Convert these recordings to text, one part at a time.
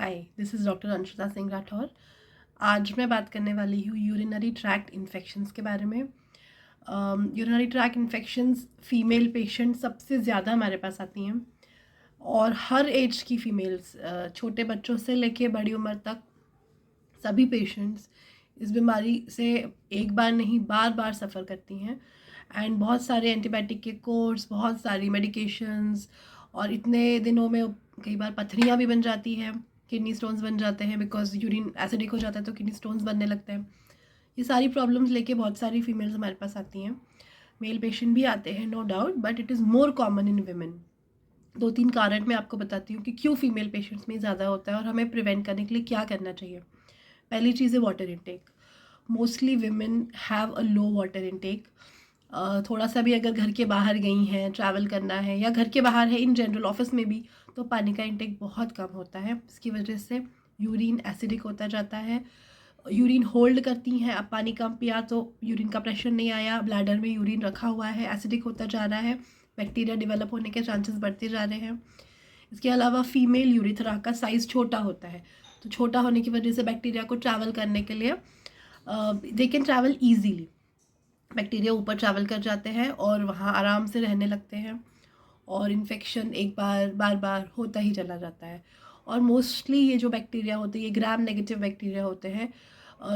Hi, this is doctor Anshita Singh Rathore. आज मैं बात करने वाली हूँ यूरिनरी ट्रैक्ट इन्फेक्शंस के बारे में। Urinary tract infections female patient सबसे ज़्यादा हमारे पास आती हैं और हर एज की फ़ीमेल्स, छोटे बच्चों से लेके बड़ी उम्र तक सभी पेशेंट्स इस बीमारी से एक बार नहीं बार बार सफ़र करती हैं। एंड बहुत सारे एंटीबायोटिक के कोर्स, बहुत सारी मेडिकेशंस, और इतने दिनों में कई बार पथरियाँ भी बन जाती हैं, किडनी स्टोन्स बन जाते हैं बिकॉज यूरिन एसिडिक हो जाता है तो किडनी स्टोन्स बनने लगते हैं। ये सारी प्रॉब्लम्स लेके बहुत सारी फीमेल्स हमारे पास आती हैं। मेल पेशेंट भी आते हैं, no doubt, but it is more common in women. 2-3 कारण मैं आपको बताती हूँ कि क्यों फीमेल पेशेंट्स में ज़्यादा होता है और हमें प्रिवेंट करने के लिए क्या करना चाहिए। पहली चीज़ है water intake. Mostly women have a low water intake. थोड़ा सा भी अगर घर के बाहर गई हैं, ट्रैवल करना है या घर के बाहर है इन जनरल, ऑफिस में भी, तो पानी का इनटेक बहुत कम होता है। इसकी वजह से यूरिन एसिडिक होता जाता है, यूरिन होल्ड करती हैं। अब पानी कम पिया तो यूरिन का प्रेशर नहीं आया, ब्लैडर में यूरिन रखा हुआ है, एसिडिक होता जा रहा है, बैक्टीरिया डेवलप होने के चांसेस बढ़ते जा रहे हैं। इसके अलावा फीमेल यूरिथ्रा का साइज़ छोटा होता है, तो छोटा होने की वजह से बैक्टीरिया को ट्रैवल करने के लिए they can travel easily. Bacteria ऊपर ट्रैवल कर जाते हैं और वहाँ आराम से रहने लगते हैं और इन्फेक्शन एक बार बार बार होता ही चला जाता है। और मोस्टली ये जो बैक्टीरिया होते हैं, ये ग्राम नेगेटिव बैक्टीरिया होते हैं,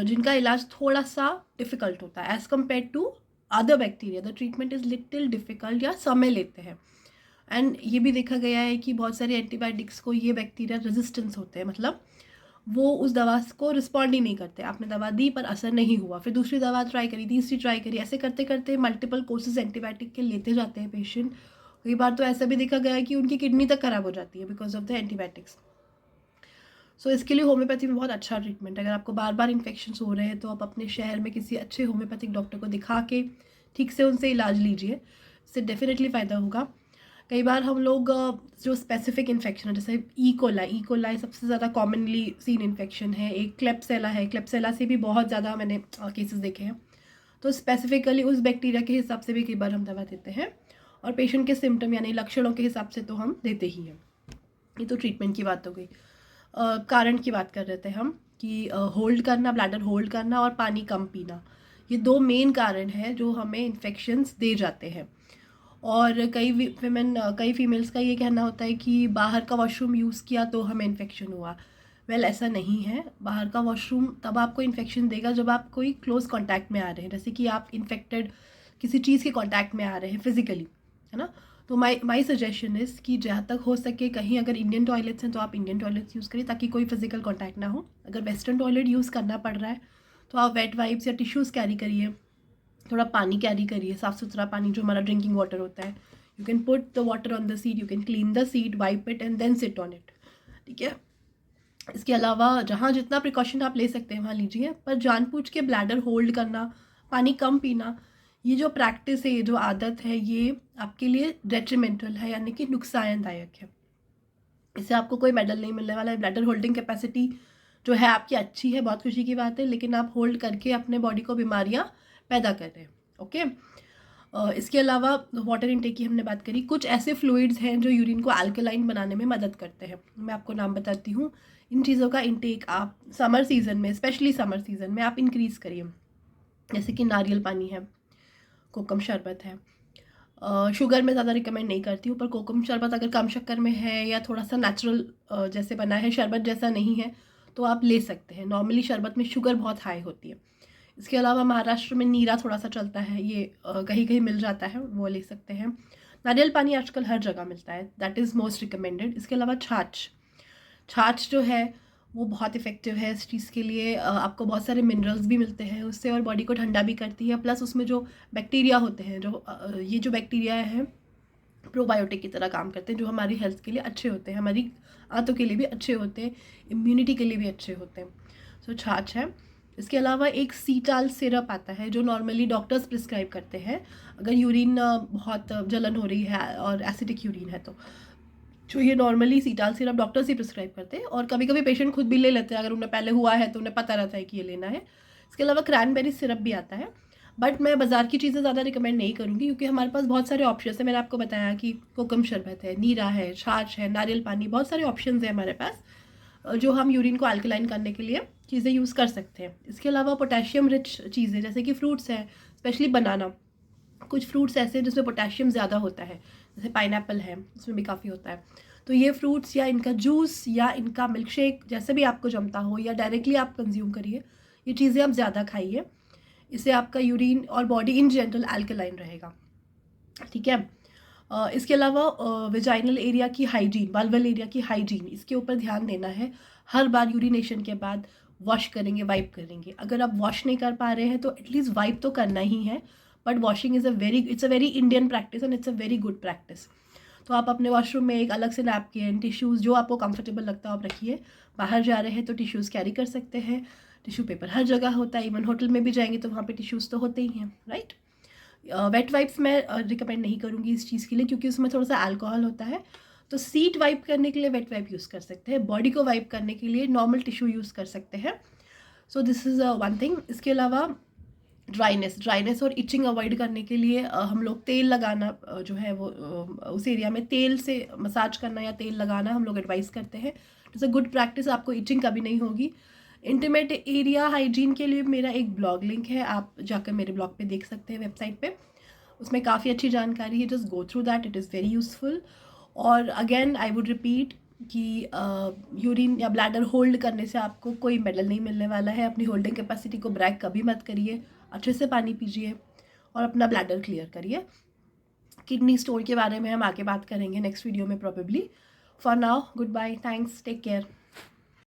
जिनका इलाज थोड़ा सा डिफ़िकल्ट होता है as compare to other bacteria. The treatment is little difficult या समय लेते हैं। एंड ये भी देखा गया है कि बहुत सारे एंटीबायोटिक्स को ये बैक्टीरिया रेजिस्टेंस होते हैं, मतलब वो उस दवा को रिस्पॉन्ड ही नहीं करते। आपने दवा दी पर असर नहीं हुआ, फिर दूसरी दवा ट्राई करी, तीसरी ट्राई करी, ऐसे करते करते मल्टीपल कोर्सेज एंटीबायोटिक के लेते जाते हैं पेशेंट। कई बार तो ऐसा भी देखा गया है कि उनकी किडनी तक खराब हो जाती है बिकॉज ऑफ द एंटीबायोटिक्स। सो इसके लिए होम्योपैथी में बहुत अच्छा ट्रीटमेंट है। अगर आपको बार बार इन्फेक्शन हो रहे हैं तो आप अपने शहर में किसी अच्छे होम्योपैथिक डॉक्टर को दिखा के ठीक से उनसे इलाज लीजिए, इससे डेफिनेटली फ़ायदा होगा। कई बार हम लोग जो स्पेसिफिक इन्फेक्शन है, जैसे ई कोलाई सबसे ज़्यादा कॉमनली सीन इन्फेक्शन है। एक क्लेप्सेला है, क्लेप्सेला से भी बहुत ज़्यादा मैंने केसेस देखे हैं। तो स्पेसिफिकली उस बैक्टीरिया के हिसाब से भी कई बार हम दवा देते हैं और पेशेंट के सिम्टम यानी लक्षणों के हिसाब से तो हम देते ही हैं। ये तो ट्रीटमेंट की बात हो गई। कारण की बात कर रहे थे हम कि होल्ड करना, ब्लैडर होल्ड करना और पानी कम पीना, ये 2 मेन कारण हैं जो हमें इन्फेक्शंस दे जाते हैं। और कई फीमेल्स का ये कहना होता है कि बाहर का वॉशरूम यूज़ किया तो हमें इन्फेक्शन हुआ। ऐसा नहीं है। बाहर का वॉशरूम तब आपको इन्फेक्शन देगा जब आप कोई क्लोज कॉन्टैक्ट में आ रहे हैं, जैसे कि आप इन्फेक्टेड किसी चीज़ के कॉन्टैक्ट में आ रहे हैं फिजिकली, है ना। तो माई सजेशन इज़ कि जहाँ तक हो सके, कहीं अगर इंडियन टॉयलेट्स हैं तो आप इंडियन टॉयलेट्स यूज़ करिए ताकि कोई फिजिकल कॉन्टैक्ट ना हो। अगर वेस्टर्न टॉयलेट यूज़ करना पड़ रहा है तो आप वेट वाइप्स या टिश्यूज़ कैरी करिए, थोड़ा पानी कैरी करिए, साफ़ सुथरा पानी जो हमारा ड्रिंकिंग वाटर होता है। You can put the water on the seat, you can clean the seat, wipe it and then sit on it, ठीक है। इसके अलावा जहाँ जितना प्रिकॉशन आप ले सकते हैं वहाँ लीजिए, पर जानबूझ के ब्लैडर होल्ड करना, पानी कम पीना, ये जो प्रैक्टिस है, ये जो आदत है, ये आपके लिए डेट्रीमेंटल है, यानी कि नुकसानदायक है। इससे आपको कोई मेडल नहीं मिलने वाला है। ब्लैडर होल्डिंग कैपेसिटी जो है आपकी अच्छी है, बहुत खुशी की बात है, लेकिन आप होल्ड करके अपने बॉडी को बीमारियाँ पैदा कर रहे हैं। ओके। इसके अलावा वाटर इनटेक की हमने बात करी। कुछ ऐसे फ्लूइड्स हैं जो यूरिन को अल्कलाइन बनाने में मदद करते हैं, मैं आपको नाम बताती हूँ। इन चीज़ों का इनटेक आप समर सीज़न में, स्पेशली समर सीज़न में आप इंक्रीज़ करिए, जैसे कि नारियल पानी है, कोकम शरबत है। शुगर में ज़्यादा रिकमेंड नहीं करती हूँ, पर कोकम शरबत अगर कम शक्कर में है या थोड़ा सा नेचुरल जैसे बना है, शरबत जैसा नहीं है, तो आप ले सकते हैं। नॉर्मली शरबत में शुगर बहुत हाई होती है। इसके अलावा महाराष्ट्र में नीरा थोड़ा सा चलता है, ये कहीं कहीं मिल जाता है, वो ले सकते हैं। नारियल पानी आजकल हर जगह मिलता है, दैट इज़ मोस्ट रिकमेंडेड। इसके अलावा छाछ जो है वो बहुत इफ़ेक्टिव है इस चीज़ के लिए। आपको बहुत सारे मिनरल्स भी मिलते हैं उससे और बॉडी को ठंडा भी करती है। प्लस उसमें जो बैक्टीरिया होते हैं, ये जो बैक्टीरिया हैं प्रोबायोटिक की तरह काम करते हैं, जो हमारी हेल्थ के लिए अच्छे होते हैं, हमारी आंतों के लिए भी अच्छे होते हैं, इम्यूनिटी के लिए भी अच्छे होते हैं। सो छाछ है। इसके अलावा एक सीटाल सिरप आता है जो नॉर्मली डॉक्टर्स प्रिस्क्राइब करते हैं अगर यूरिन बहुत जलन हो रही है और एसिडिक यूरिन है तो। जो ये नॉर्मली सीटाल सिरप डॉक्टर्स ही प्रिस्क्राइब करते हैं और कभी कभी पेशेंट खुद भी ले लेते हैं अगर उन्हें पहले हुआ है तो उन्हें पता रहता है कि ये लेना है। इसके अलावा क्रैनबेरी सिरप भी आता है, बट मैं बाज़ार की चीज़ें ज़्यादा रिकमेंड नहीं करूँगी क्योंकि हमारे पास बहुत सारे ऑप्शन है। मैंने आपको बताया कि कोकम शरबत है, नीरा है, छाछ है, नारियल पानी, बहुत सारे ऑप्शन हैं हमारे पास। जो हम यूरिन को अल्कलाइन करने के लिए चीज़ें यूज़ कर सकते हैं। इसके अलावा पोटेशियम रिच चीज़ें जैसे कि फ्रूट्स हैं, स्पेशली बनाना, कुछ फ्रूट्स ऐसे हैं जिसमें पोटेशियम ज़्यादा होता है, जैसे पाइनएप्पल है, उसमें भी काफ़ी होता है। तो ये फ्रूट्स या इनका जूस या इनका मिल्क शेक जैसे भी आपको जमता हो या डायरेक्टली आप कंज्यूम करिए, ये चीज़ें आप ज़्यादा खाइए। इससे आपका यूरिन और बॉडी इन जनरल अल्कलाइन रहेगा, ठीक है। इसके अलावा वेजाइनल एरिया की हाइजीन, वाल्वल एरिया की हाइजीन, इसके ऊपर ध्यान देना है। हर बार यूरिनेशन के बाद वॉश करेंगे, वाइप करेंगे। अगर आप वॉश नहीं कर पा रहे हैं तो एटलीस्ट वाइप तो करना ही है। But washing it's a very Indian practice and it's a very good practice. तो आप अपने वॉशरूम में एक अलग से नैपकिन, टिश्यूज़, जो आपको कंफर्टेबल लगता है आप रखिए। बाहर जा रहे हैं तो टिश्यूज़ कैरी कर सकते हैं। टिश्यू पेपर हर जगह होता है, इवन होटल में भी जाएंगे तो वहाँ पे टिश्यूज़ तो होते ही हैं, राइट। वेट वाइप्स मैं रिकमेंड नहीं करूँगी इस चीज़ के लिए, क्योंकि उसमें थोड़ा सा अल्कोहल होता है। तो सीट वाइप करने के लिए वेट वाइप यूज़ कर सकते हैं, बॉडी को वाइप करने के लिए नॉर्मल टिश्यू यूज़ कर सकते हैं। So this is one thing. इसके अलावा ड्राइनेस और इचिंग अवॉइड करने के लिए हम लोग तेल लगाना, जो है वो उस एरिया में तेल से मसाज करना या तेल लगाना हम लोग एडवाइस करते हैं। इट्स अ गुड प्रैक्टिस, आपको इचिंग कभी नहीं होगी। इंटीमेट एरिया हाइजीन के लिए मेरा एक ब्लॉग लिंक है, आप जाकर मेरे ब्लॉग पे देख सकते हैं, वेबसाइट पे। उसमें काफ़ी अच्छी जानकारी है, just go through that, it is very useful. और अगेन आई वुड रिपीट कि यूरिन या ब्लैडर होल्ड करने से आपको कोई मेडल नहीं मिलने वाला है। अपनी होल्डिंग कैपेसिटी को ब्रैग कभी मत करिए, अच्छे से पानी पीजिए और अपना ब्लैडर क्लियर करिए। किडनी स्टोन के बारे में हम आगे बात करेंगे नेक्स्ट वीडियो में probably. For now goodbye, thanks, take care.